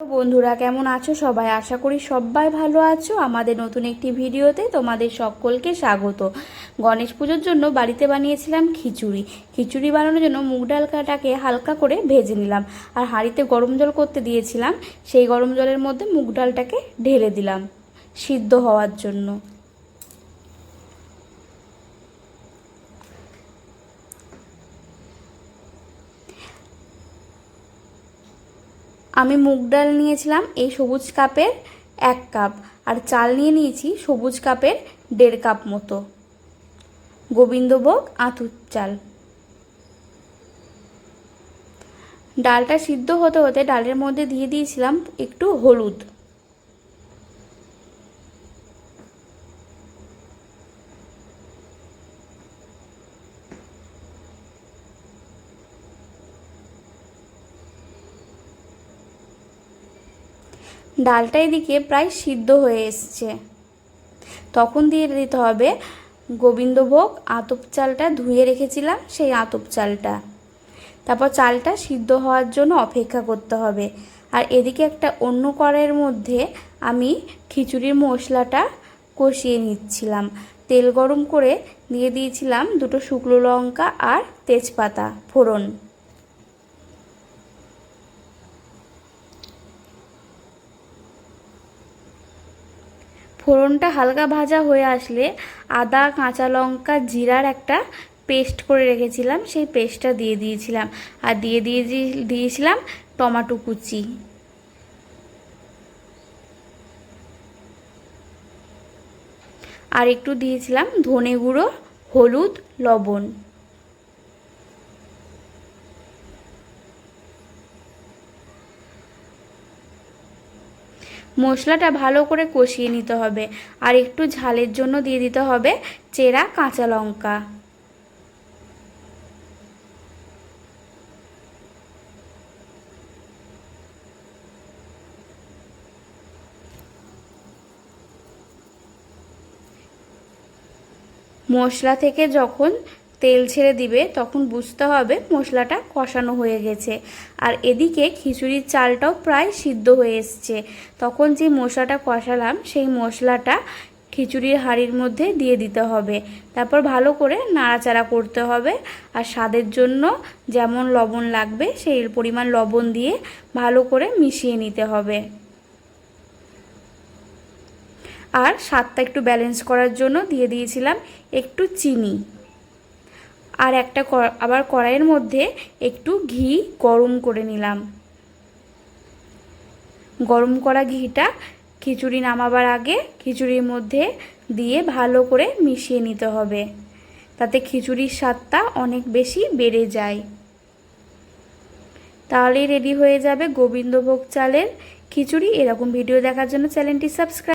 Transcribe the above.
তো বন্ধুরা কেমন আছো সবাই? আশা করি সবাই ভালো আছো। আমাদের নতুন একটি ভিডিওতে তোমাদের সকলকে স্বাগত। গণেশ পুজোর জন্য বাড়িতে বানিয়েছিলাম খিচুড়ি। খিচুড়ি বানানোর জন্য মুগ ডালটাকে হালকা করে ভেজে নিলাম, আর হাঁড়িতে গরম জল করতে দিয়েছিলাম। সেই গরম জলের মধ্যে মুগ ডালটাকে ঢেলে দিলাম সিদ্ধ হওয়ার জন্য। আমি মুগ ডাল নিয়েছিলাম এই সবুজ কাপের 1 কাপ, আর চাল নিয়ে নিয়েছি সবুজ কাপের 1.5 কাপ মতো, গোবিন্দভোগ আতপ চাল। ডালটা সিদ্ধ হতে হতে ডালের মধ্যে দিয়ে দিয়েছিলাম একটু হলুদ। ডালটা এদিকে প্রায় সিদ্ধ হয়ে এসছে, তখন দিয়ে দিতে হবে গোবিন্দভোগ আতপ চালটা ধুয়ে রেখেছিলাম, সেই আতপ চালটা। তারপর চালটা সিদ্ধ হওয়ার জন্য অপেক্ষা করতে হবে। আর এদিকে একটা অন্য কড়াইয়ের মধ্যে আমি খিচুড়ির মশলাটা কষিয়ে নিচ্ছিলাম। তেল গরম করে দিয়ে দিয়েছিলাম 2 শুকনো লঙ্কা আর তেজপাতা ফোড়ন। ফোড়নটা হালকা ভাজা হয়ে আসলে আদা, কাঁচা লঙ্কা, জিরার একটা পেস্ট করে রেখেছিলাম, সেই পেস্টটা দিয়ে দিয়েছিলাম। আর দিয়েছিলাম টমেটো কুচি। আর একটু দিয়েছিলাম ধনে গুঁড়ো, হলুদ, লবণ। মশলাটা ভালো করে কষিয়ে নিতে হবে। আর একটু ঝালের জন্য দিয়ে দিতে হবে চেরা কাঁচা লঙ্কা। মশলা থেকে যখন তেল ছেড়ে দিবে তখন বুঝতে হবে মশলাটা কষানো হয়ে গেছে। আর এদিকে খিচুড়ির চালটাও প্রায় সিদ্ধ হয়ে এসছে। তখন যে মশলাটা কষালাম সেই মশলাটা খিচুড়ির হাঁড়ির মধ্যে দিয়ে দিতে হবে। তারপর ভালো করে নাড়াচাড়া করতে হবে। আর স্বাদের জন্য যেমন লবণ লাগবে সেই পরিমাণ লবণ দিয়ে ভালো করে মিশিয়ে নিতে হবে। আর স্বাদটা একটু ব্যালেন্স করার জন্য দিয়ে দিয়েছিলাম একটু চিনি। আর আবার কড়াইয়ের মধ্যে একটু ঘি গরম করে নিলাম। গরম করা ঘিটা খিচুড়ি নামাবার আগে খিচুড়ির মধ্যে দিয়ে ভালো করে মিশিয়ে নিতে হবে, তাতে খিচুড়ির স্বাদটা অনেক বেশি বেড়ে যায়। তাহলেই রেডি হয়ে যাবে গোবিন্দভোগ চালের খিচুড়ি। এরকম ভিডিও দেখার জন্য চ্যানেলটি সাবস্ক্রাইব